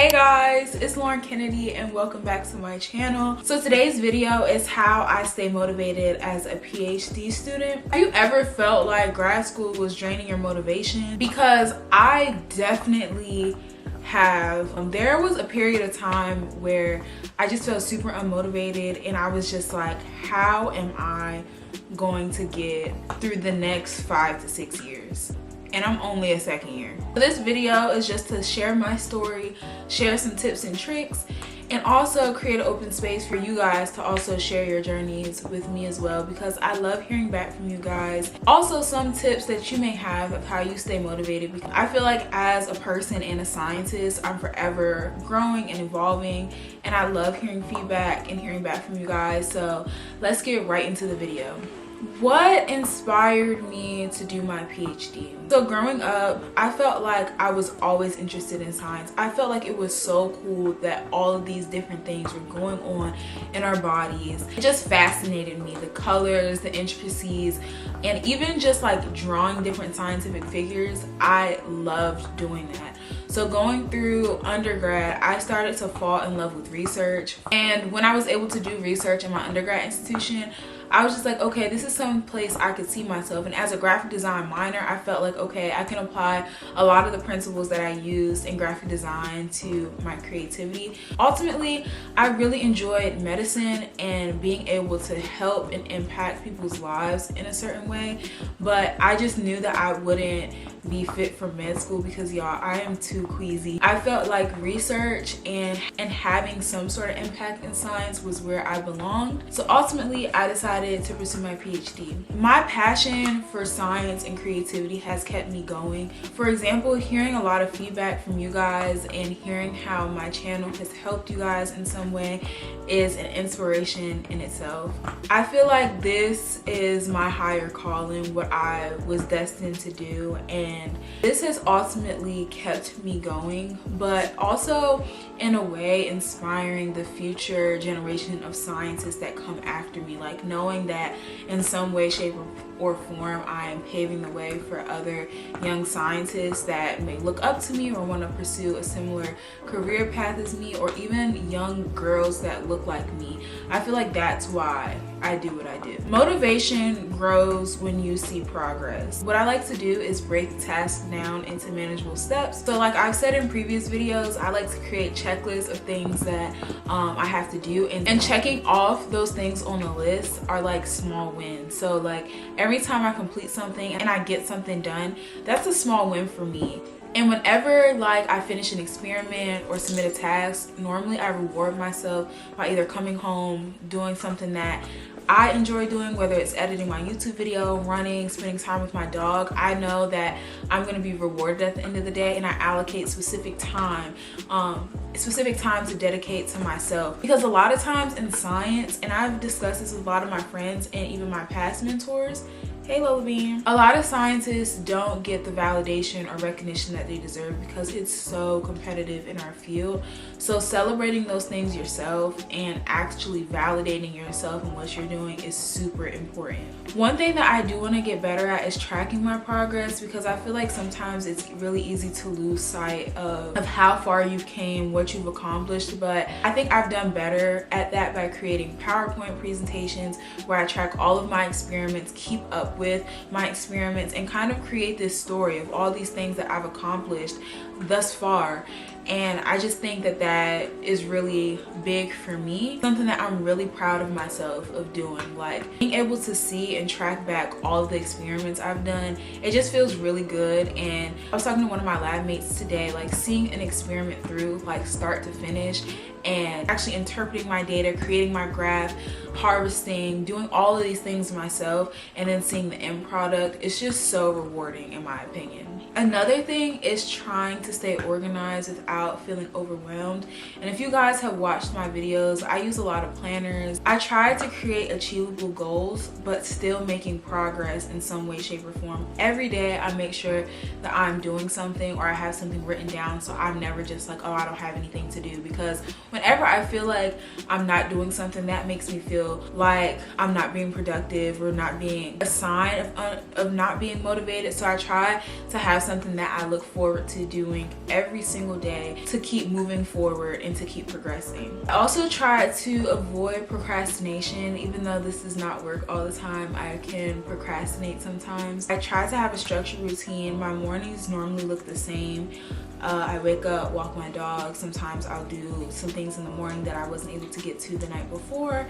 Hey guys, it's Lauren Kennedy and welcome back to my channel. So today's video is how I stay motivated as a PhD student. Have you ever felt like grad school was draining your motivation? Because I definitely have. There was a period of time where I just felt super unmotivated and I was just like, how am I going to get through the next 5 to 6 years? And I'm only a second year. So this video is just to share my story, share some tips and tricks, and also create an open space for you guys to also share your journeys with me as well, because I love hearing back from you guys. Also some tips that you may have of how you stay motivated, because I feel like as a person and a scientist, I'm forever growing and evolving, and I love hearing feedback and hearing back from you guys. So let's get right into the video. What inspired me to do my PhD? So growing up, I felt like I was always interested in science. I felt like it was so cool that all of these different things were going on in our bodies. It just fascinated me, the colors, the intricacies, and even just like drawing different scientific figures. I loved doing that. So going through undergrad, I started to fall in love with research. And when I was able to do research in my undergrad institution, I was just like, okay, this is some place I could see myself. And as a graphic design minor, I felt like, okay, I can apply a lot of the principles that I used in graphic design to my creativity. Ultimately, I really enjoyed medicine and being able to help and impact people's lives in a certain way. But I just knew that I wouldn't be fit for med school because, y'all, I am too queasy. I felt like research and having some sort of impact in science was where I belonged. So ultimately, I decided to pursue my PhD. My passion for science and creativity has kept me going. For example, hearing a lot of feedback from you guys and hearing how my channel has helped you guys in some way is an inspiration in itself. I feel like this is my higher calling, what I was destined to do, and this has ultimately kept me going, but also in a way inspiring the future generation of scientists that come after me, like knowing that in some way, shape, or form I am paving the way for other young scientists that may look up to me or want to pursue a similar career path as me, or even young girls that look like me. I feel like that's why I do what I do. Motivation grows when you see progress. What I like to do is break tasks down into manageable steps. So like I've said in previous videos, I like to create checklists of things that I have to do, and checking off those things on the list are like small wins. So like every time I complete something and I get something done, that's a small win for me. And whenever like I finish an experiment or submit a task, normally I reward myself by either coming home, doing something that I enjoy doing, whether it's editing my YouTube video, running, spending time with my dog. I know that I'm going to be rewarded at the end of the day, and I allocate specific time to dedicate to myself. Because a lot of times in science, and I've discussed this with a lot of my friends and even my past mentors, hey Lola Bean, a lot of scientists don't get the validation or recognition that they deserve because it's so competitive in our field. So celebrating those things yourself and actually validating yourself and what you're doing is super important. One thing that I do want to get better at is tracking my progress, because I feel like sometimes it's really easy to lose sight of how far you came, what you've accomplished. But I think I've done better at that by creating PowerPoint presentations where I track all of my experiments, keep up with my experiments, and kind of create this story of all these things that I've accomplished thus far. And I just think that that is really big for me, something that I'm really proud of myself of doing. Like being able to see and track back all of the experiments I've done, it just feels really good. And I was talking to one of my lab mates today, like seeing an experiment through like start to finish and actually interpreting my data, creating my graph, harvesting, doing all of these things myself, and then seeing the end product, it's just so rewarding in my opinion. Another thing is trying to stay organized without feeling overwhelmed. And if you guys have watched my videos, I use a lot of planners. I try to create achievable goals, but still making progress in some way, shape, or form. Every day I make sure that I'm doing something or I have something written down, so I'm never just like, oh, I don't have anything to do. Because when Whenever I feel like I'm not doing something, that makes me feel like I'm not being productive or not being a sign of not being motivated. So I try to have something that I look forward to doing every single day to keep moving forward and to keep progressing. I also try to avoid procrastination. Even though this does not work all the time, I can procrastinate sometimes. I try to have a structured routine. My mornings normally look the same. I wake up, walk my dog. Sometimes I'll do some things in the morning that I wasn't able to get to the night before.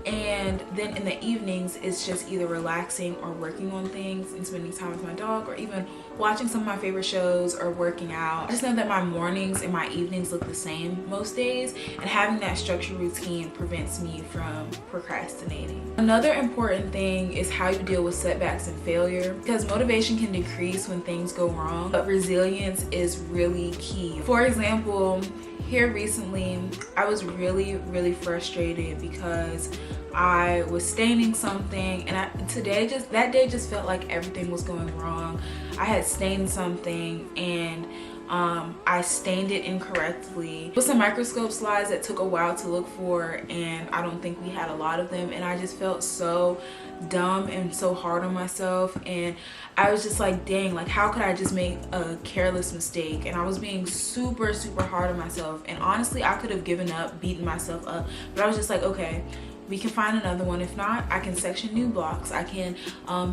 And then in the evenings, it's just either relaxing or working on things and spending time with my dog, or even watching some of my favorite shows or working out. I just know that my mornings and my evenings look the same most days, and having that structured routine prevents me from procrastinating. Another important thing is how you deal with setbacks and failure, because motivation can decrease when things go wrong, but resilience is really key. For example, here recently, I was really frustrated because I was staining something, and that day just felt like everything was going wrong. I had stained something and I stained it incorrectly. With some microscope slides that took a while to look for, and I don't think we had a lot of them, and I just felt so dumb and so hard on myself. And I was just like, dang, like how could I just make a careless mistake? And I was being super hard on myself, and honestly I could have given up, beaten myself up, but I was just like, okay, we can find another one. If not, I can section new blocks. I can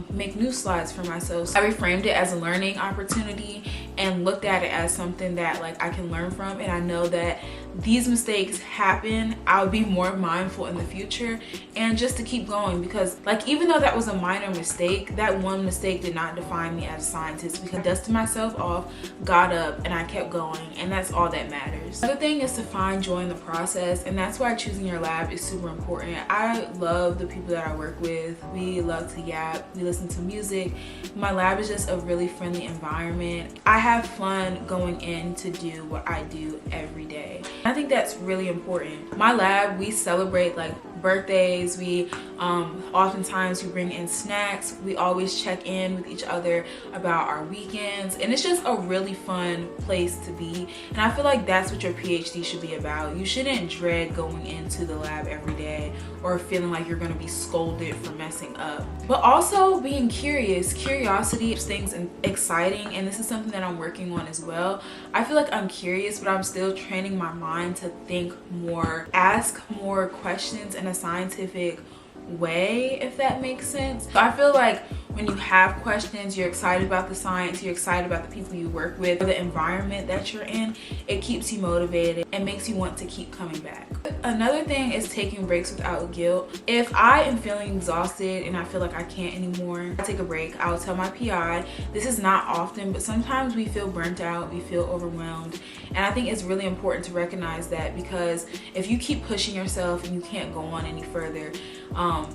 make new slides for myself. So I reframed it as a learning opportunity and looked at it as something that like I can learn from, and I know that these mistakes happen. I'll be more mindful in the future, and just to keep going, because like even though that was a minor mistake, that one mistake did not define me as a scientist, because I dusted myself off, got up, and I kept going, and that's all that matters. The other thing is to find joy in the process, and that's why choosing your lab is super important. I love the people that I work with. We love to yap, we listen to music. My lab is just a really friendly environment. I have fun going in to do what I do every day. I think that's really important. My lab, we celebrate like birthdays. We oftentimes we bring in snacks. We always check in with each other about our weekends, and it's just a really fun place to be. And I feel like that's what your PhD should be about. You shouldn't dread going into the lab every day or feeling like you're going to be scolded for messing up, but also being curious. Curiosity keeps things exciting, and this is something that I'm working on as well. I feel like I'm curious, but I'm still training my mind to think more, ask more questions in a scientific way, if that makes sense. So I feel like when you have questions, you're excited about the science, you're excited about the people you work with, the environment that you're in, it keeps you motivated and makes you want to keep coming back. Another thing is taking breaks without guilt. If I am feeling exhausted and I feel like I can't anymore, I take a break. I'll tell my PI. This is not often, but sometimes we feel burnt out, we feel overwhelmed, and I think it's really important to recognize that, because if you keep pushing yourself and you can't go on any further,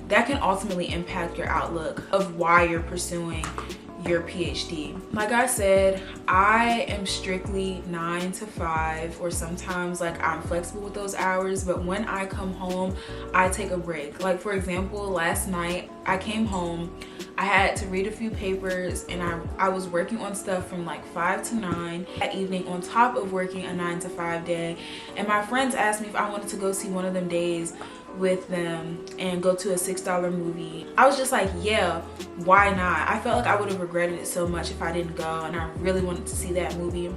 that can ultimately impact your outlook of why you're pursuing your PhD. Like I said, I am strictly 9 to 5, or sometimes like I'm flexible with those hours, but when I come home, I take a break. Like for example, last night I came home, I had to read a few papers, and I was working on stuff from like 5 to 9 that evening on top of working a 9 to 5 day. And my friends asked me if I wanted to go see one of them days with them and go to a $6 movie. I was just like, yeah, why not? I felt like I would have regretted it so much if I didn't go, and I really wanted to see that movie.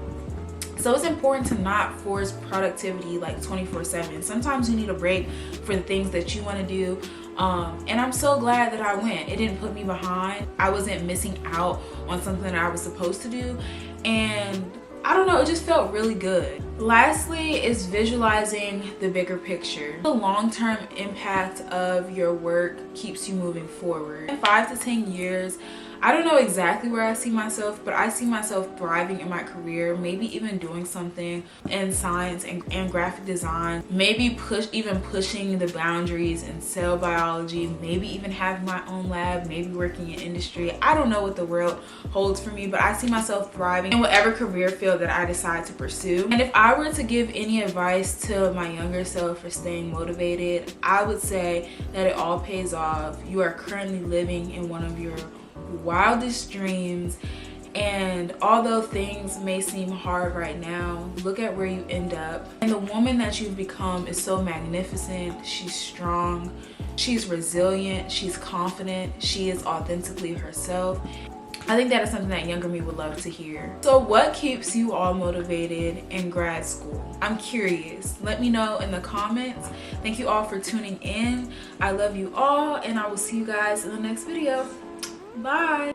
So it's important to not force productivity like 24/7. Sometimes you need a break for the things that you want to do. And I'm so glad that I went. It didn't put me behind. I wasn't missing out on something that I was supposed to do. And I don't know, it just felt really good. Lastly is visualizing the bigger picture. The long-term impact of your work keeps you moving forward. In 5 to 10 years, I don't know exactly where I see myself, but I see myself thriving in my career, maybe even doing something in science and graphic design, maybe pushing the boundaries in cell biology, maybe even having my own lab, maybe working in industry. I don't know what the world holds for me, but I see myself thriving in whatever career field that I decide to pursue. And if I were to give any advice to my younger self for staying motivated, I would say that it all pays off. You are currently living in one of your wildest dreams, And although things may seem hard right now, look at where you end up. And the woman that you've become is so magnificent. She's strong, she's resilient, she's confident, she is authentically herself. I think that is something that younger me would love to hear. So what keeps you all motivated in grad school? I'm curious. Let me know in the comments. Thank you all for tuning in. I love you all, and I will see you guys in the next video. Bye.